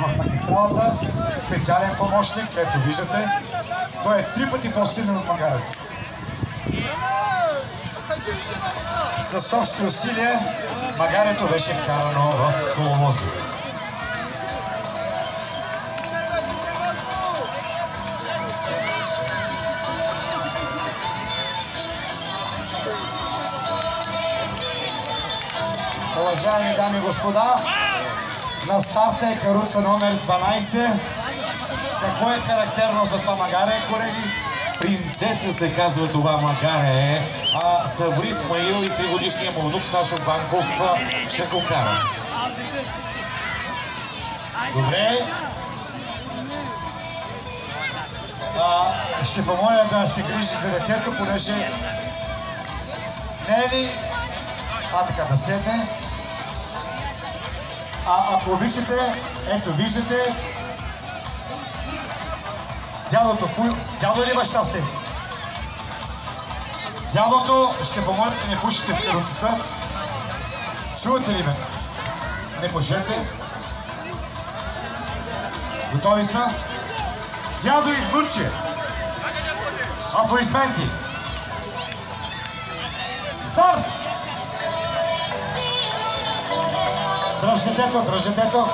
в магистралата, специален помощник, ето виждате. Той е 3 пъти по-силен от магарето. С общи усилия магарето беше вкарано в коловоза. Уважаеми дами и господа, на старта е каруца номер 12. Какво е характерно за това магаре, колеги? Принцеса се казва това магаре, а Сабри Исмаил и 3-годишния му внук Сашо Банков ще го карат. Добре. Ще помоля да се грижи за детето, понеже не е ли така да седне. Ако обичате, ето виждате, дядо или баща сте? Дядото ще помоля да не пушите в каруцата. Чувате ли ме? Не пушете. Готови са? Дядо и внуче. Аплодисменти. Старт! Дръждетето.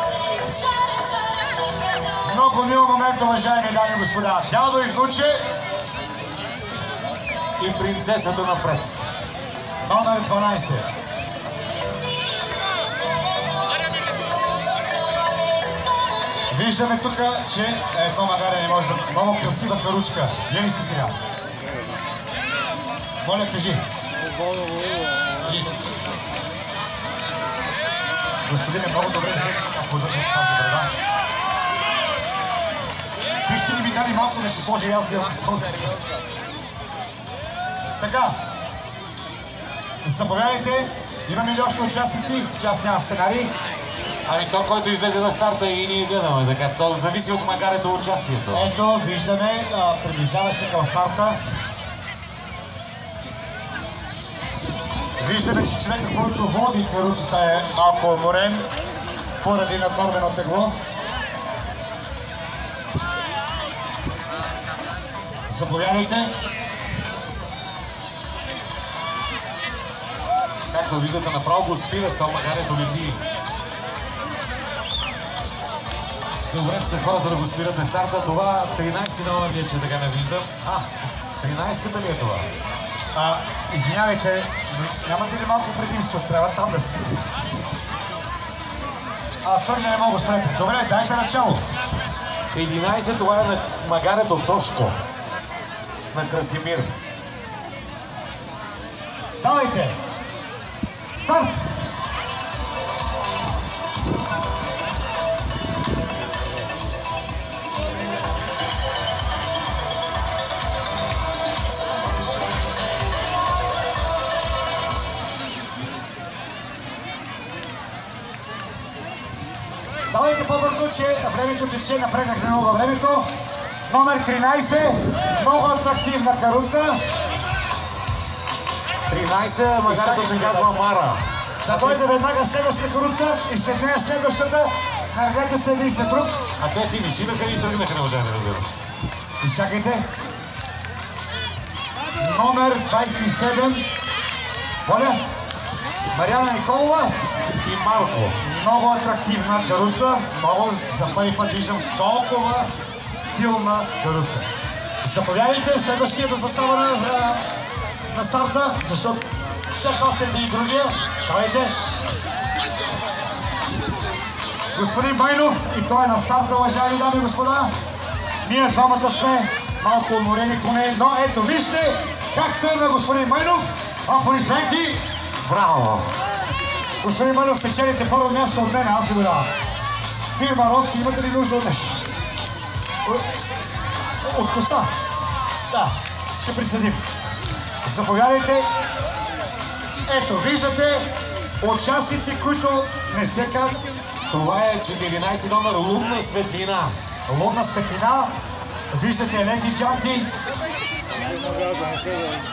Много мил момент, уважаеми дами и господа. Дядо и внуче и принцесата напред. Номер 12. Виждаме тук, че едно магаре не може да... Много красива каручка. Гледай сте сега. Моля, кажи. Кажи. Господине, много добре известно как поддържате тази брада. Бихте ли ми дали малко да ще сложи и аз да съм. Така. Заповядайте. Имаме ли още участници? Част няма сценарий. Ами то, който излезе на старта и ние гледаме, така. То зависи от магарето участието. Ето, виждаме, приближаваше към старта. Виждаме, че човекът, който води каруцата е малко уморен поради наднормено тегло. Заповядайте. Както виждате, направо го спират, то магарето лети. Добре, че са хората да го спират на старта. Това 13-ти номер ли е, че така не виждам. 13-ката ли е това? Извинявайте, нямате ли малко предимство? Трябва там да сте. Твърде не мога спрете. Добре, дайте начало. 11 това е на магарето Тошко. На Красимир. Давайте! Старт! Давайте по-бързо, че времето тече, напрегнахме много във времето. Номер 13, много атрактивна каруца. 13, магарето се казва Мара. Да дойде веднага следващата каруца и след нея следващата. Наредете се един след друг. А те финишираха и тръгнаха, не можа да разбера. Изчакайте. Номер 27. Моля. Мариана Николова и Марко. Много атрактивна каруца. Много за първи път виждам толкова стилна каруца. Заповядайте следващия да застава на старта, защото ще хвастете и другия. Давайте. Господин Майнов, и той е на старта, уважаеми дами и господа. Ние двамата сме малко уморени коне, но ето вижте как тръгна господин Майнов. Аплодисменти. Браво! Господин Майнов, печелите първо място от мен, аз ви го давам. Фирма Роси, имате ли нужда от нещо? От коста? Да, ще присъдим. Заповядайте. Ето, виждате участници, които не се казват. Това е 14 номер Лунна светлина. Лунна светлина. Виждате ленти джанти.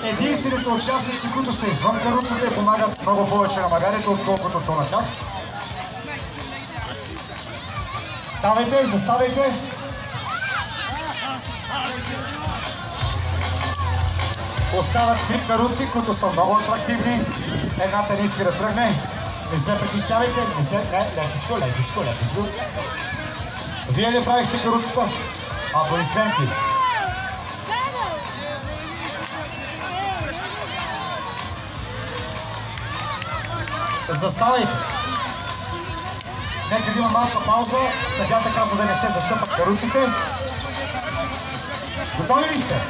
Единствените участници, които са извън каруцата и помагат много повече на магарето, отколкото то на тях. Давайте, заставайте. Остават 3 каруци, които са много атрактивни. Едната не иска да тръгне. Не се притеснявайте, лекичко. Вие ли правихте каруцата? Аплодисменти. Заставайте. Нека да има малка пауза. Съдята казва да не се застъпат каруците. Готови ли сте?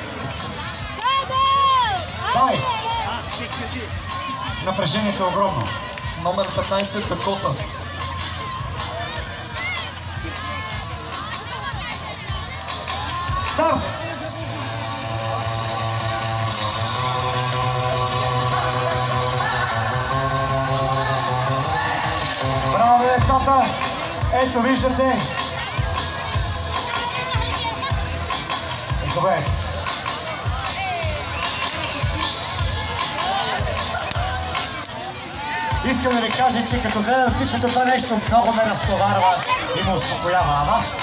Дай! Напрежението е огромно. Номер 15 Дакота. Старт! Браво, децата! Ето, виждате. Добре. Искам да ви кажа, че като гледам всичкото това нещо, много ме разтоварва и ме успокоява. А вас?